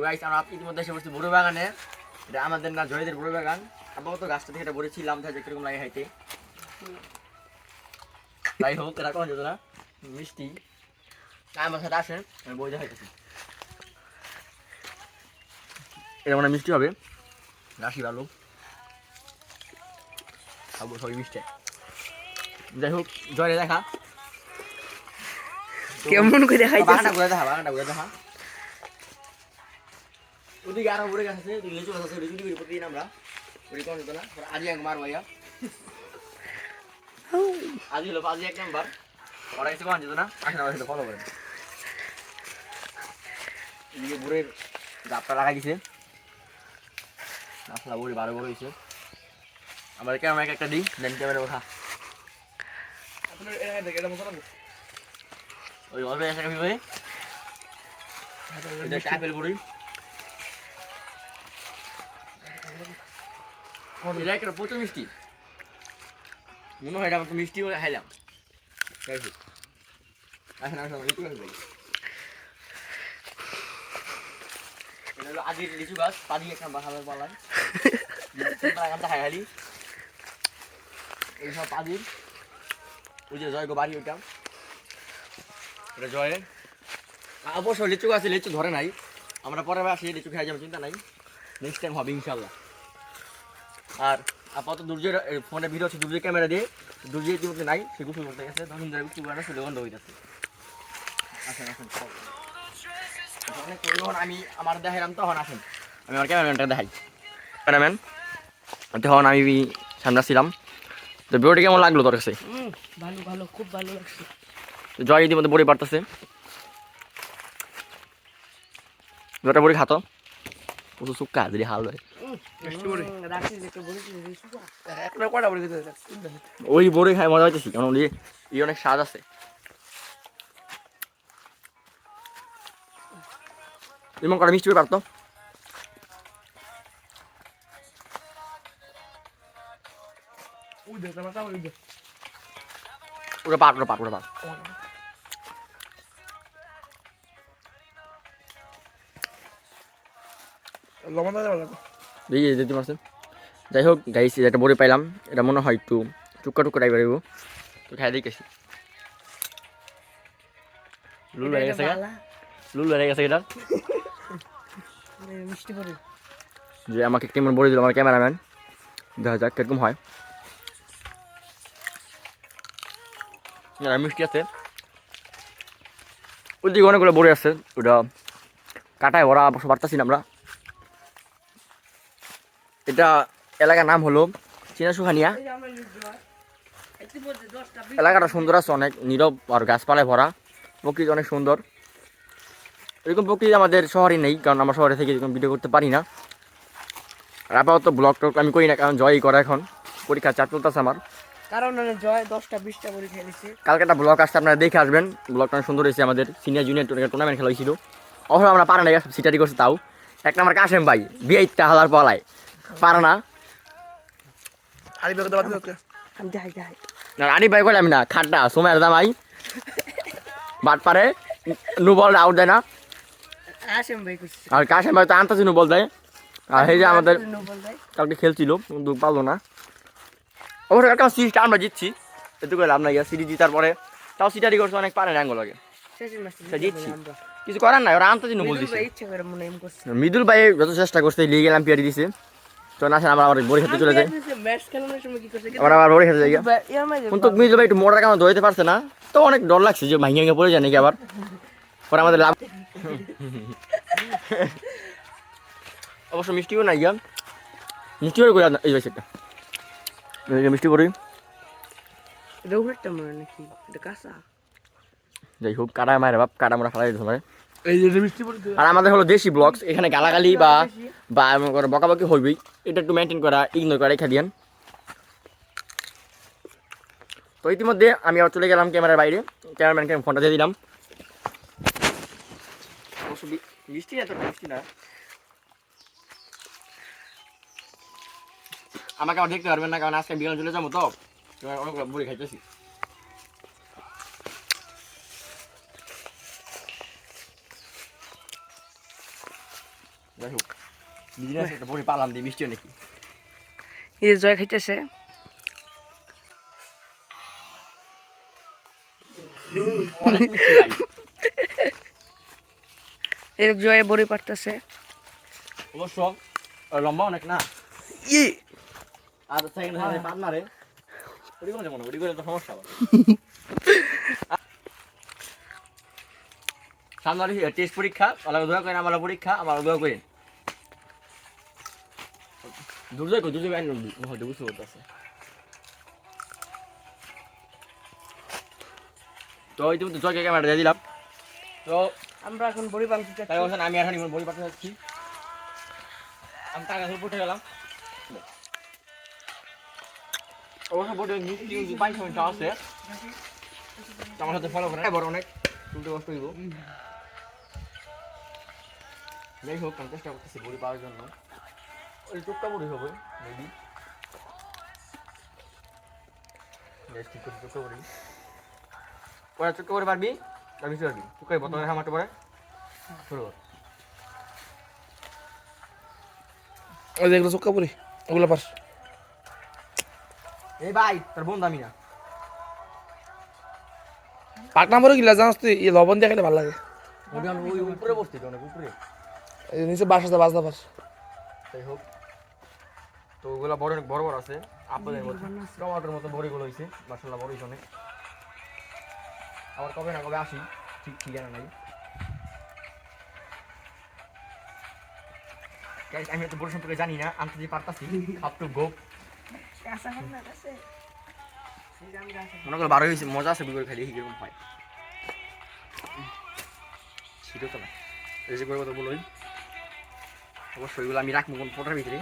Guys আমরা ইতিমধ্যে এসে পড়ছি বড় বাগানে। এটা আমাদের না জয়দের বড় বাগান। আপাতত গাছটা থেকে এটা বলেছিলাম যে কিরকম লাগে খাইতে। যাই হোক এটা কোন যেত না মিষ্টি আমার সাথে আসেন আমি বই দেখাইতেছি। এটা মানে মিষ্টি হবে রাশি ভালো খাবো সবই মিষ্টি। যাই হোক জয়রে দেখা কেমন করে দেখাইতেছে বাগানটা ঘুরে দেখা ওদিকে আরো ঘুরে গেছে লিচু গাছ আছে লিচু দিবি প্রতিদিন আমরা ওই কোন যেত না আজই এক মার ভাইয়া আজই হলো আজই এক নাম্বার ওরা কিছু কোন যেত না আসেন আমার সাথে ফলো করেন। এদিকে বুড়ের গাপটা লাগাই দিছে মশলা বুড়ি বারো বড় হয়েছে। আমার ক্যামেরা একটা দিই দেন ক্যামেরা ওঠা ওই অল্প এসে কাপি ভাই এটা আপেল বুড়ি এটা একটা প্রচুর মিষ্টি মনে হয় এটা আমার মিষ্টি করে খাইলাম। আসেন আসেন লিচু গাছ ভাই এটা হলো আদির লিচু গাছ পানি একটা বাসাবার পালায় গাছটা খাই খালি এইসব পাদির ওই যে জয় গো বাড়ি ওইটা এটা জয়ের অবশ্য লিচু গাছে লিচু ধরে নাই আমরা পরে আসি লিচু খাই যাবো চিন্তা নাই নেক্সট টাইম হবে ইনশাল্লাহ। আর আপাতত দুর্জয়ের ফোনে ভিডিও আছে দুর্জয় ক্যামেরা দিয়ে দুর্জয় ইতিমধ্যে নাই সে গুছু করতে গেছে তখন ধরে গুছু করে চলে বন্ধ হয়ে যাচ্ছে। আসেন আসেন অনেক যখন আমি আমার দেখাইলাম তখন আসেন আমি আমার ক্যামেরাম্যানটাকে দেখাই। ক্যামেরাম্যান তখন আমি সামনে ছিলাম তো ভিডিওটি কেমন লাগলো তোর কাছে? ভালো ভালো খুব ভালো লাগছে। জয় ইতিমধ্যে বড়ি পারতেছে জয়টা বড়ি খাতো প্রচুর সুক্কা যদি হাল হয় ওই বড়ি খাই মজা হইতেছি কারণ ই অনেক স্বাদ আছে। এমন করে মিষ্টি করে পারতো ওটা পাট ওটা পাট ওটা পাট দিতে পারছেন। যাই হোক গাইস একটা বড়ি পাইলাম এটা মনে হয় একটু টুকা টুকা টাইপের তো খাই দেখেছি লুল হয়ে গেছে লুল হয়ে গেছে এটা মিষ্টি করে যে আমাকে কেমন বড়ি দিল আমার ক্যামেরাম্যান দেখা যাক কিরকম হয়। মিষ্টি আছে ওইদিকে অনেকগুলো বড়ি আছে ওটা কাটায় ভরা অবশ্য পারতাছি না আমরা। এটা এলাকার নাম হলো চিনাশুখানিয়া। এলাকাটা সুন্দর আছে অনেক নীরব আর গাছপালায় ভরা প্রকৃতি অনেক সুন্দর এরকম প্রকৃতি আমাদের শহরে নেই কারণ আমরা শহরে থেকে এরকম ভিডিও করতে পারি না। আর আপাতত ব্লগ টক আমি করি না কারণ জয়ই করে এখন পরীক্ষা চাপ চলতেছে আমার কারণ জয় 10টা 20টা করে খেলেছে। কালকে একটা ব্লগ আসছে আপনারা দেখে আসবেন ব্লগটা অনেক সুন্দর হয়েছে আমাদের সিনিয়র জুনিয়র টুর্নামেন্ট খেলা হয়েছিল অবশ্য আমরা পারা নাই সিটারি করছে তাও এক নাম্বার কাশেম ভাই বিয়েটা হাজার পলায় পারে না রানি ভাই করলাম না খাট্টা সময়ের দামাই বাট পারে নুবল আউট দেয় না আর কাশেম ভাই তো আনতাছি নুবল দেয় আর এই যে আমাদের কালকে খেলছিল কিন্তু পারলো না অবশ্য একটা সিরিজটা আমরা জিতছি এটুকু লাভ নাই সিরিজ জিতার পরে তাও সিটারি করছে অনেক পারে অ্যাঙ্গল লাগে জিতছি কিছু করার নাই ওরা আনতাছি নুবল দিচ্ছে মৃদুল ভাই যত চেষ্টা করছে লিগে গেলাম পিয়ারি দিছে তো না আসেন আমরা আবার বড়ি খেতে চলে যাই আমরা আবার বড়ি খেতে যাই কিন্তু মৃদুল ভাই একটু মোটার কারণে ধরতে পারছে না তো অনেক ডর লাগছে যে ভাঙে ভেঙে পড়ে যায় নাকি আবার পরে আমাদের লাভ অবশ্য মিষ্টিও নাই গিয়া মিষ্টি করে এই সেটা মিষ্টি করি যাই হোক কাটা মায়ের বাপ কাটা আমরা ফেলাই দিতে আর আমাদের হলো দেশি ব্লগস এখানে গালাগালি বা বকাবকি হইবই এটা একটু মেনটেন করা ইগনোর করা রেখে দিয়েন। তো ইতিমধ্যে আমি আবার চলে গেলাম ক্যামেরার বাইরে ক্যামেরাম্যানকে ফোনটা দিয়ে দিলাম মিষ্টি এত মিষ্টি না আমাকে আবার দেখতে পারবেন না কারণ আজকে বিকালে চলে যাবো তো অনেক বড়ি খাইতেছি। যাই হোক বিজনেস একটা বড়ি পালাম দিয়ে মিষ্টি নাকি এই যে জয় খাইতেছে অনেক মিষ্টি ভাই। এই জয় বড়ি পারতেছে অবশ্য লম্বা অনেক না ই আর সেকেন্ড হ্যান্ড পার্টনারে ওটি করে মনে ওটি করে তো সমস্যা হবে সামনে টেস্ট পরীক্ষা ওলা দোয়া করেন আমার পরীক্ষা আমার দোয়া করেন দুর্জয় কো দুর্জয় আইন হয়তো বুঝতে পারতেছে তো ইতিমধ্যে জয়কে ক্যামেরা দিয়ে দিলাম তো আমরা এখন বড়ি বানতে তাই যাচ্ছি বলছেন আমি এখন ইমন বড়ি পাঠাতে যাচ্ছি আমি টাকা ধরে উঠে গেলাম অবশ্য বড়ি মিষ্টি পাই সমস্যা আছে আমার সাথে ফলো করেন বড় অনেক তুলতে কষ্ট হইব যাই হোক আমি চেষ্টা করতেছি বড়ি পাওয়ার জন্য ওই টুকটা বড়ি হবে মেবি ঠিক করছি টুকটা বড়ি ওরা চুক্কা করে পারবি তার বেশি পারবি চুক্কাই বোতলে হামাতে পারে শুরু কর ওই যেগুলো চুক্কা পড়ি ওগুলো পার এই ভাই তোর বোন দামি না পাটনা পরে গিলা জানাস তুই এই লবণ দিয়ে খেলে ভালো লাগে ওটা আমি ওই উপরে বসতে অনেক উপরে এই নিচে বাস আছে বাজনা পার যাই হোক তো ওগুলা বড় অনেক বড় বড় আছে আপেলের মতো টমাটোর মতো বড়িগুলো হয়েছে মাসাল্লাহ বড় হয়েছে অনেক আবার কবে না কবে আসি ঠিক ঠিকানা নাই Guys, আমি এত বড় সম্পর্কে জানি না আমি যদি পারতাছি আপ টু গো মনে করো 12 হয়েছে মজা আছে বিগর খালি কিরকম পাই ছিল তো না এই যে করে কথা বলোই অবশ্যই এগুলো আমি রাখবো কোন ফটোর ভিতরে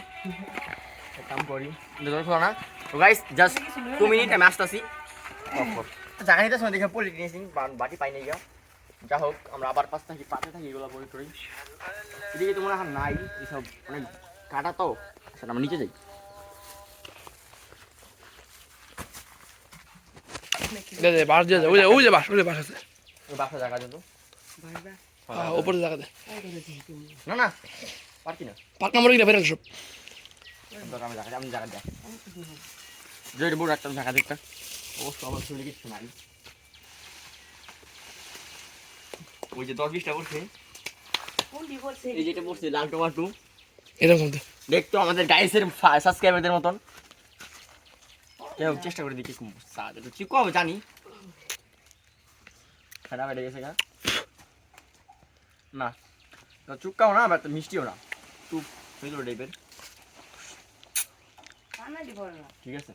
এক কাম করি জল খোলা না তো গাইস জাস্ট 2 মিনিট আমি আসতেছি জায়গা নিতে সময় দেখে পলিটি নিয়েছি বাটি পাই নাই গা যা হোক আমরা আবার পাঁচটা কি পাতে থাকি এগুলো বই করি এদিকে তোমরা এখন নাই এসব অনেক কাটা তো সেটা আমরা নিচে যাই দে দে বাস দিয়ে যা ওই যে বাস আছে ওই বাসা জায়গা দিত উপরে জায়গা দে না না পারছি না পাটনা পরে গিলা বেরো সব দরকার আমি জায়গা দেখ জয়ের বড় একটা জায়গা দেখটা অবশ্য আমার শরীরে কিছু নাই ওই যে 10-20টা পড়ছে এই যেটা পড়ছে লাল টমাটো এরকম তো দেখতো আমাদের গাইসের সাবস্ক্রাইবারদের মতন কেউ চেষ্টা করে দেখি স্বাদ একটু চিকু হবে জানি খারাপ হয়ে গেছে না চুক্কাও না বা মিষ্টিও না টুক মিলো টাইপের ঠিক আছে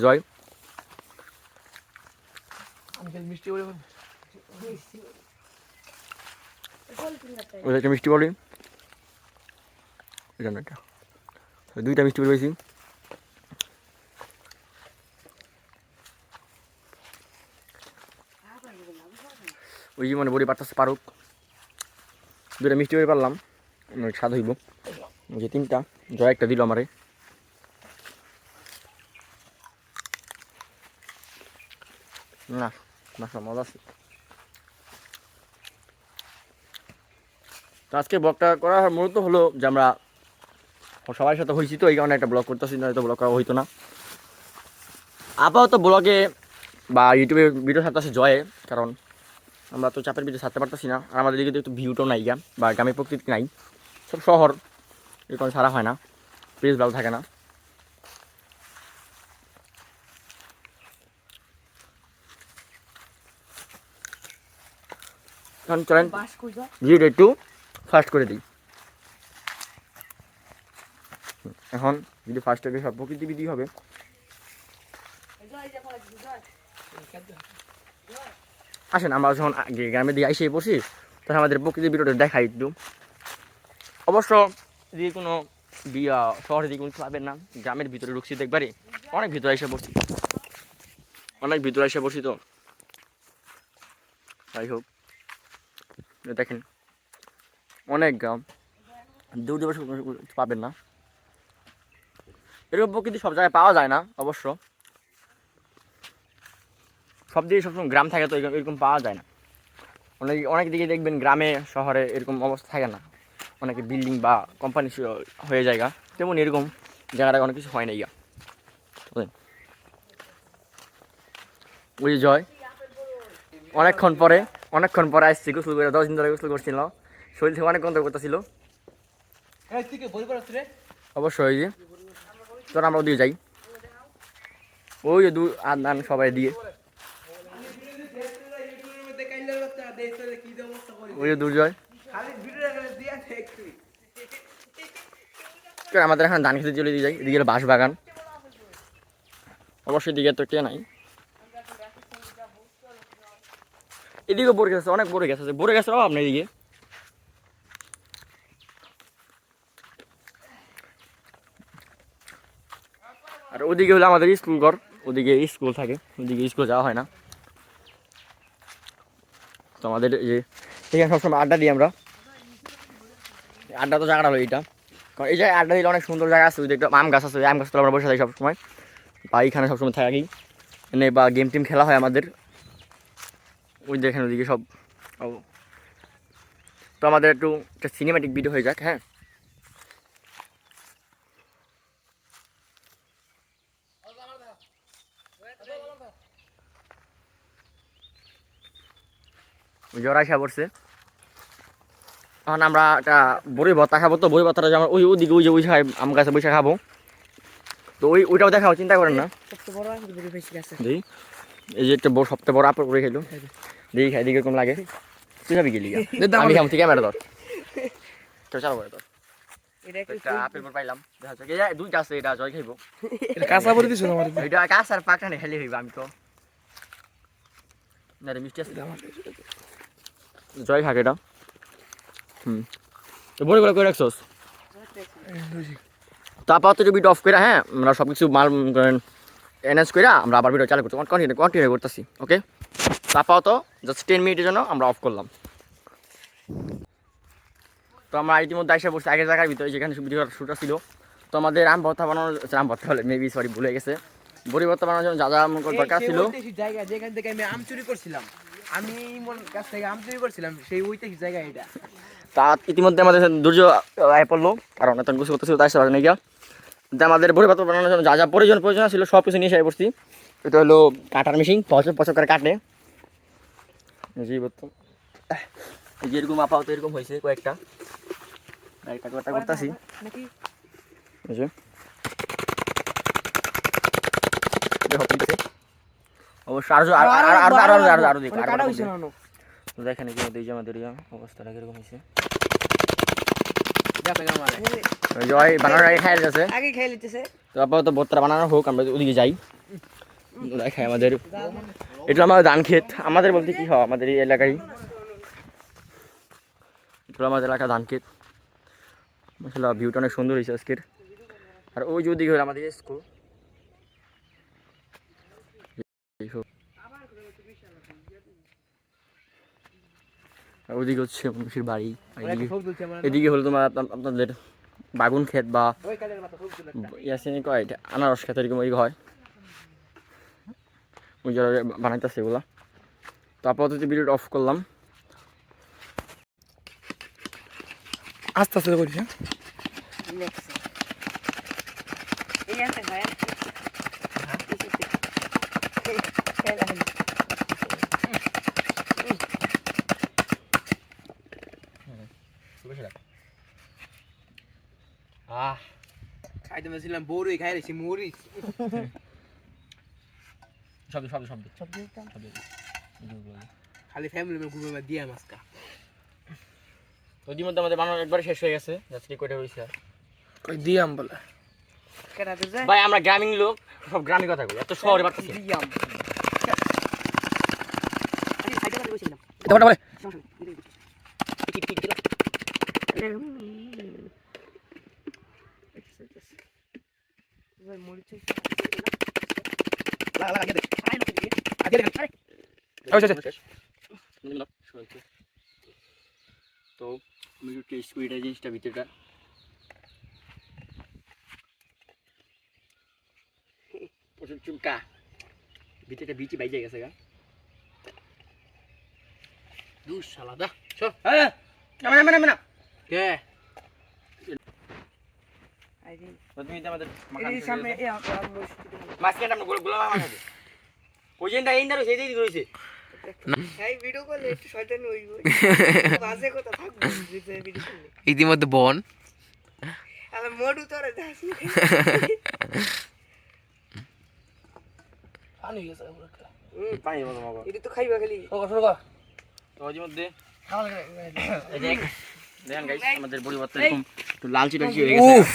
জয় আমি মিষ্টি বলে একটা মিষ্টি বলি এখানে একটা দুইটা মিষ্টি বলি পেয়েছি ওই যে মানে বড়ি পারতেছে পারুক দুইটা মিষ্টি বড়ি পারলাম স্বাদ হইব যে 3টা জয় একটা দিল আমারে না মাসা মজা আছে তো আজকে ব্লগটা করা মূলত হলো যে আমরা সবার সাথে হয়েছি তো এই কারণে একটা ব্লগ করতেছি না তো ব্লগ করা হইতো না আপাতত ব্লগে বা ইউটিউবে ভিডিও ছাড়তেছে জয়ে কারণ আমরা তো চাপের ভিডিও ছাড়তে পারতেছি না আর আমাদের দিকে তো একটু ভিউটাও নাই গা বা গ্রামের প্রকৃতি নাই সব শহর এই কারণে ছাড়া হয় না পেজ ভালো থাকে না এখন চলেন ভিডিওটা একটু ফাস্ট করে দিই এখন যদি ফার্স্ট থেকে সব প্রকৃতি বিধি হবে আসেন আমরা যখন গ্রামের দিকে এসে পড়ছি তখন আমাদের প্রকৃতির ভিডিওটা দেখাই একটু অবশ্য যদি কোনো শহরে দিকে কোনো পাবেন না গ্রামের ভিতরে ঢুকছি দেখবারই অনেক ভিতরে এসে পড়ছি তো যাই হোক দেখেন অনেক গ্রাম দূর দূর পাবেন না এরকম প্রকৃতি সব জায়গায় পাওয়া যায় না অবশ্য সব দিকে সবসময় গ্রাম থাকে তো এরকম পাওয়া যায় না অনেক দিকে দেখবেন গ্রামে শহরে এরকম অবস্থা থাকে না অনেকে বিল্ডিং বা কোম্পানি হয়ে জায়গা, তেমন এরকম জায়গাটা অনেক কিছু হয় না ইয়া। ওই যে জয় অনেকক্ষণ পরে আসছি, গোসল করে 10 দিন ধরে গোসল করছিল, শরীর থেকে অনেক গন্ধ করতেছিল। অবশ্যই যে তোর আমরা ওদিকে যাই, ওই যে আদান সবাই দিয়ে ওই যে দুর্জয়। আমাদের এখন ধান খেতে চলে দিয়ে যাই, এদিকে বাঁশ বাগান, অবশ্যই দিকে তো কে নাই, এদিকে বড় গাছ আছে, অনেক বড় গাছ আছে, বড় গাছের অভাব নেই এদিকে। আর ওদিকে হলো আমাদের স্কুল ঘর, ওদিকে স্কুল থাকে, ওদিকে স্কুল যাওয়া হয় না। তো আমাদের যে এখানে সবসময় আড্ডা দিই আমরা, আড্ডা তো জায়গাটা হলো এইটা, কারণ এই জায়গায় আড্ডা দিলে অনেক সুন্দর জায়গা আছে, ওই একটা আম গাছ আছে, ওই আম গাছ তো আমরা বসে থাকি সবসময়, বা এইখানে সবসময় থাকি এনে, বা গেম টেম খেলা হয় আমাদের ওই দেখেন ওদিকে সব। তো আমাদের একটু একটা সিনেমেটিক ভিডিও হয়ে যাক। হ্যাঁ, জ্বর আসা পড়ছে, তখন আমরা একটা বড়ি ভর্তা খাবো। তো বড়ি ভর্তাটা যে আমরা ওই ওদিকে ওই যে ওই জায়গায় আম গাছে বসে খাবো, তো ওইটাও দেখাবো, চিন্তা করেন না। দেখি এই যে একটা সবচেয়ে বড় আপেল করে খেলো, দেখি খাই দিকে কোন লাগে, তুই যাবি গেলি আমি খাম, ঠিক ক্যামেরা ধর, তো চালু করে ধর। একটা আপেল পাইলাম, দেখা যাচ্ছে দুইটা আছে, এটা জয় খাইবো, কাঁচা পরে দিছো আমার এটা কাঁচা আর পাকা খেলে হইব, আমি তো না রে মিষ্টি আছে, জয় খাক এটা। তো বড় করে রাখছোস, তারপর তো ভিডিও অফ করে, হ্যাঁ আমরা সব কিছু মাল এনএস করে আমরা আবার ভিডিও চালু করছি, কন্টিনিউ করতেছি। ওকে, তারপর তো জাস্ট 10 মিনিটের জন্য আমরা অফ করলাম। তো আমরা ইতিমধ্যে এসে পড়ছি আগের জায়গার ভিতরে, যেখানে ভিডিওর শ্যুটটা ছিল। তো আমাদের আম ভর্তা বানানোর, আম ভর্তা হলে মেবি সরি ভুলে গেছে, বড়ি ভর্তা বানানোর জন্য যা যা দরকার ছিল, জায়গা যেখান থেকে আমি আম চুরি করছিলাম, আমি কাছ থেকে আম চুরি করছিলাম, সেই ওইটাই জায়গা এটা। তা ইতিমধ্যে আমাদের দুর্য আয় পড়লো, কারণ এত কিছু করতেছিল তাই সে নাকি আমাদের বড়ি ভর্তা বানানোর জন্য যা যা প্রয়োজন ছিল সব কিছু নিয়ে এসে পড়ছি। এটা হলো কাটার মেশিন, পছর করে কাটে, এই যে এরকম আপাতত এরকম হয়েছে কয়েকটা, করতেছি অবশ্য আরো দেখেন আমাদের অবস্থাটা কিরকম হয়েছে। জয় বানানোর আগে খাই যাচ্ছে, তো আপাতত ভর্তা বানানো হোক, আমরা ওদিকে যাই দেখাই। আমাদের এটা আমাদের ধান ক্ষেত, আমাদের বলতে কি হয় আমাদের এই এলাকায়, এটা আমাদের এলাকা ধান ক্ষেত। মাশাআল্লাহ ভিউটা অনেক সুন্দর হয়েছে আজকের। আর ওই যে ওদিকে হলো আমাদের স্কুল, ওদিকে হচ্ছে মানুষের বাড়ি, এদিকে হলো তোমার আপনাদের বাগুন ক্ষেত বা ইয়াসিনি কয় আনারস ক্ষেত, এরকম ওই হয়, ওই জায়গায় বানাইতেছে এগুলা। তো আপাতত ভিডিওটা অফ করলাম, আস্তে আস্তে করিস। খাইতে বলছিলাম বড়ই খাই রেছি মরিচ, খালি ফ্যামিলি মে ঘুরে দিয়া মাছকা। তো ইতিমধ্যে আমাদের বানানো একবার শেষ হয়ে গেছে, জাস্ট কয়টা হয়েছে কই দিয়াম বলে ভাই, আমরা গ্রামীণ লোক, সব গ্রামীণ কথা বলি, এত শহরে বাড়তেছি। তো জিনিসটা ভিতরটা প্রচুর চুলকা, ভিতরটা বিচি বাইজে গেছে গা, দুঃ শালা দা নামে না কে তো তুমি তো আমাদের এই সামনে মাঝখানে আমরা গোলা মাখাবে ওই জেনটা এই না সেই দিকে রয়েছে এই ভিডিও করলে একটু শয়তানি হইব বাজে কথা থাকবে ভিডিও করলে ইতিমধ্যে বন আর মোড়ু তোরে দাস পানি গেছে পুরো পানি বলো মাগো এটা তো খাইবা খালি শুরু কর তো ওই মধ্যে এই দেখ দেখেন গাইস আমাদের পরিবর্তন এরকম একটু লাল চিটা হয়ে গেছে উফ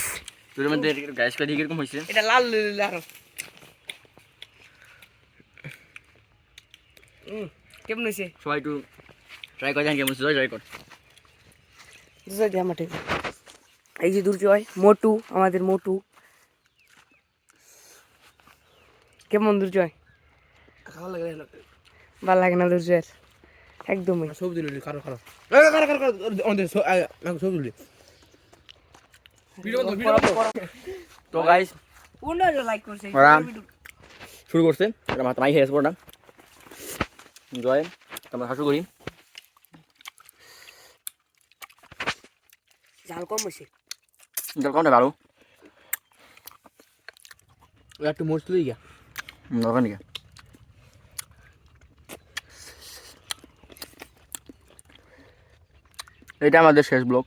তোর মধ্যে গাইস কই এরকম হইছে এটা লাল লাল কেমন হইছে সবাই একটু ট্রাই করে দেখেন কেমন হচ্ছে ট্রাই কর দুর্জয় দিয়ে মাঠে এই যে দুর্জয় মোটু আমাদের মোটু কেমন দুর্জয় খাওয়া লাগে না ভাল লাগে না দুর্জয়ের একদমই সবজি লইলি কারো কারো কারো আমাদের সবজি লইলি ভিডিও তো গাইস পনেরো লাইক করছে ওরা শুরু করছে এটা মাথা মাই খেয়েছে পুরোটা জয় তোমরা হাসু করি ঝাল কম হয়েছে জল কোনটা ভালো একটু মরিচ লই গিয়া দরকার নেই এটা আমাদের শেষ ব্লগ